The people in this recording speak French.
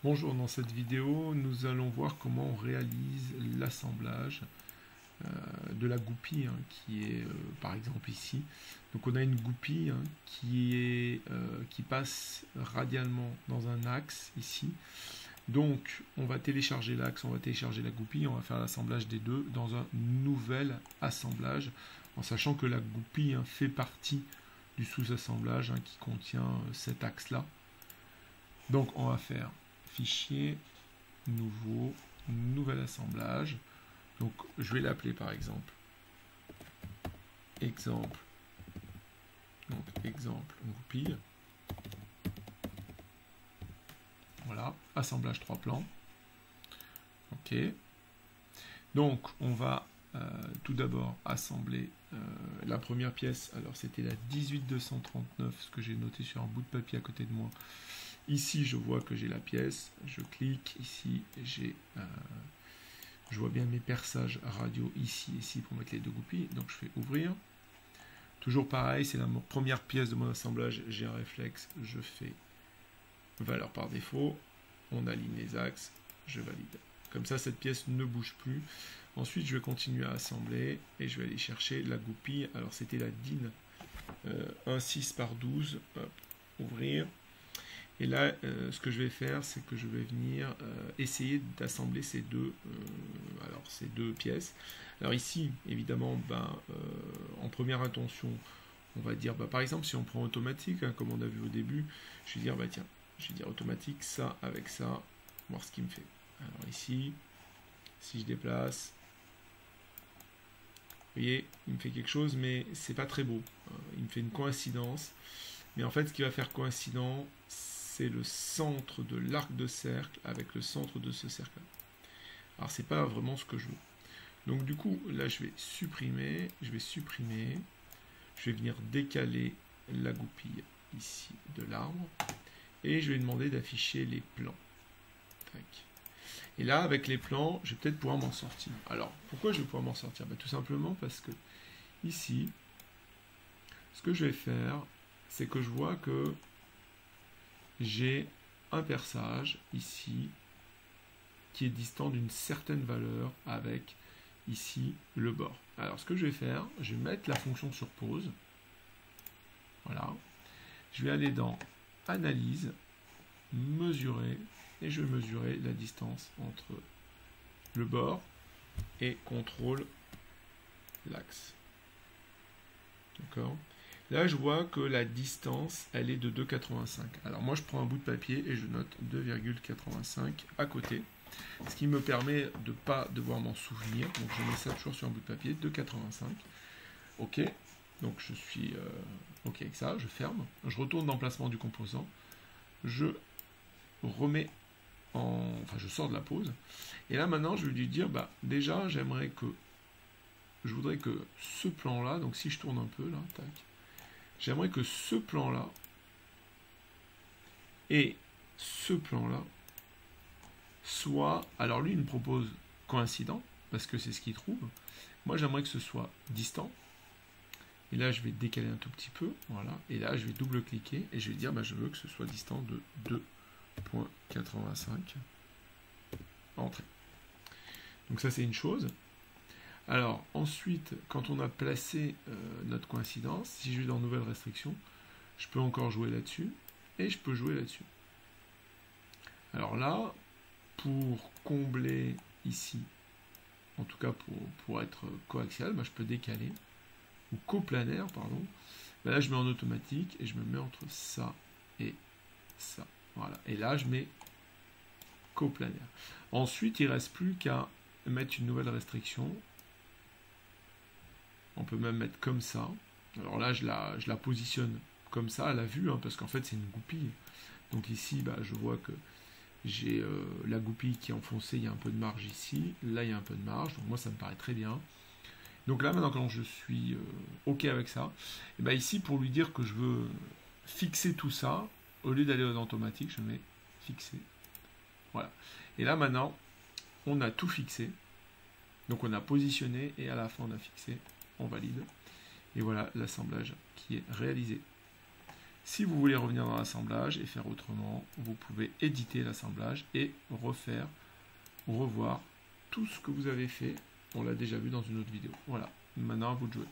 Bonjour, dans cette vidéo, nous allons voir comment on réalise l'assemblage de la goupille qui est par exemple ici. Donc on a une goupille qui passe radialement dans un axe ici. Donc on va télécharger l'axe, on va télécharger la goupille, on va faire l'assemblage des deux dans un nouvel assemblage, en sachant que la goupille fait partie du sous-assemblage qui contient cet axe-là. Donc on va faire fichier, nouveau, nouvel assemblage. Donc je vais l'appeler par exemple exemple. Donc exemple goupille. Voilà, assemblage 3 plans. Ok. Donc on va tout d'abord assembler la première pièce. Alors c'était la 18239, ce que j'ai noté sur un bout de papier à côté de moi. Ici, je vois que j'ai la pièce, je clique, ici, je vois bien mes perçages radio ici et ici pour mettre les deux goupilles, donc je fais ouvrir. Toujours pareil, c'est la première pièce de mon assemblage, j'ai un réflexe, je fais valeur par défaut, on aligne les axes, je valide. Comme ça, cette pièce ne bouge plus. Ensuite, je vais continuer à assembler et je vais aller chercher la goupille. Alors, c'était la DIN 1,6 par 12, hop, ouvrir. Et là, ce que je vais faire, c'est que je vais venir essayer d'assembler ces deux pièces. Alors ici, évidemment, en première intention, on va dire, par exemple, si on prend automatique, comme on a vu au début, je vais dire, tiens, je vais dire automatique, ça avec ça, voir ce qu'il me fait. Alors ici, si je déplace, vous voyez, il me fait quelque chose, mais c'est pas très beau. Il me fait une coïncidence. Mais en fait, ce qui va faire coïncident, c'est le centre de l'arc de cercle avec le centre de ce cercle. Alors, c'est pas vraiment ce que je veux. Donc, du coup, là, je vais supprimer. Je vais venir décaler la goupille ici de l'arbre. Et je vais demander d'afficher les plans. Tac. Et là, avec les plans, je vais peut-être pouvoir m'en sortir. Alors, pourquoi je vais pouvoir m'en sortir? Tout simplement parce que ici, ce que je vais faire, c'est que je vois que j'ai un perçage ici qui est distant d'une certaine valeur avec ici le bord. Alors, ce que je vais faire, je vais mettre la fonction sur pause. Voilà. Je vais aller dans analyse, mesurer, et je vais mesurer la distance entre le bord et contrôle l'axe. D'accord? Là, je vois que la distance, elle est de 2,85. Alors moi, je prends un bout de papier et je note 2,85 à côté. Ce qui me permet de ne pas devoir m'en souvenir. Donc je mets ça toujours sur un bout de papier, 2,85. OK. Donc je suis OK avec ça. Je ferme. Je retourne dans l'emplacement du composant. Je remets enfin, je sors de la pause. Et là, maintenant, je vais lui dire, déjà, je voudrais que ce plan-là, donc si je tourne un peu, là, tac, j'aimerais que ce plan-là et ce plan-là soient... Alors lui, il me propose coïncident, parce que c'est ce qu'il trouve. Moi, j'aimerais que ce soit distant. Et là, je vais décaler un tout petit peu. Voilà. Et là, je vais double-cliquer et je vais dire, je veux que ce soit distant de 2,85. Entrée. Donc ça, c'est une chose. Alors, ensuite, quand on a placé notre coïncidence, si je vais dans Nouvelle restriction, je peux encore jouer là-dessus, et je peux jouer là-dessus. Alors là, pour combler ici, en tout cas pour être coaxial, je peux décaler, ou coplanaire, pardon. Là, je mets en automatique, et je me mets entre ça et ça. Voilà. Et là, je mets coplanaire. Ensuite, il ne reste plus qu'à mettre une nouvelle restriction. On peut même mettre comme ça. Alors là, je la positionne comme ça à la vue, parce qu'en fait, c'est une goupille. Donc ici, je vois que j'ai la goupille qui est enfoncée, il y a un peu de marge ici. Là, il y a un peu de marge. Donc moi, ça me paraît très bien. Donc là, maintenant, quand je suis OK avec ça, et ici, pour lui dire que je veux fixer tout ça, au lieu d'aller en automatique, je mets fixer. Voilà. Et là, maintenant, on a tout fixé. Donc on a positionné et à la fin, on a fixé. On valide. Et voilà l'assemblage qui est réalisé. Si vous voulez revenir dans l'assemblage et faire autrement, vous pouvez éditer l'assemblage et refaire ou revoir tout ce que vous avez fait. On l'a déjà vu dans une autre vidéo. Voilà, maintenant à vous de jouer.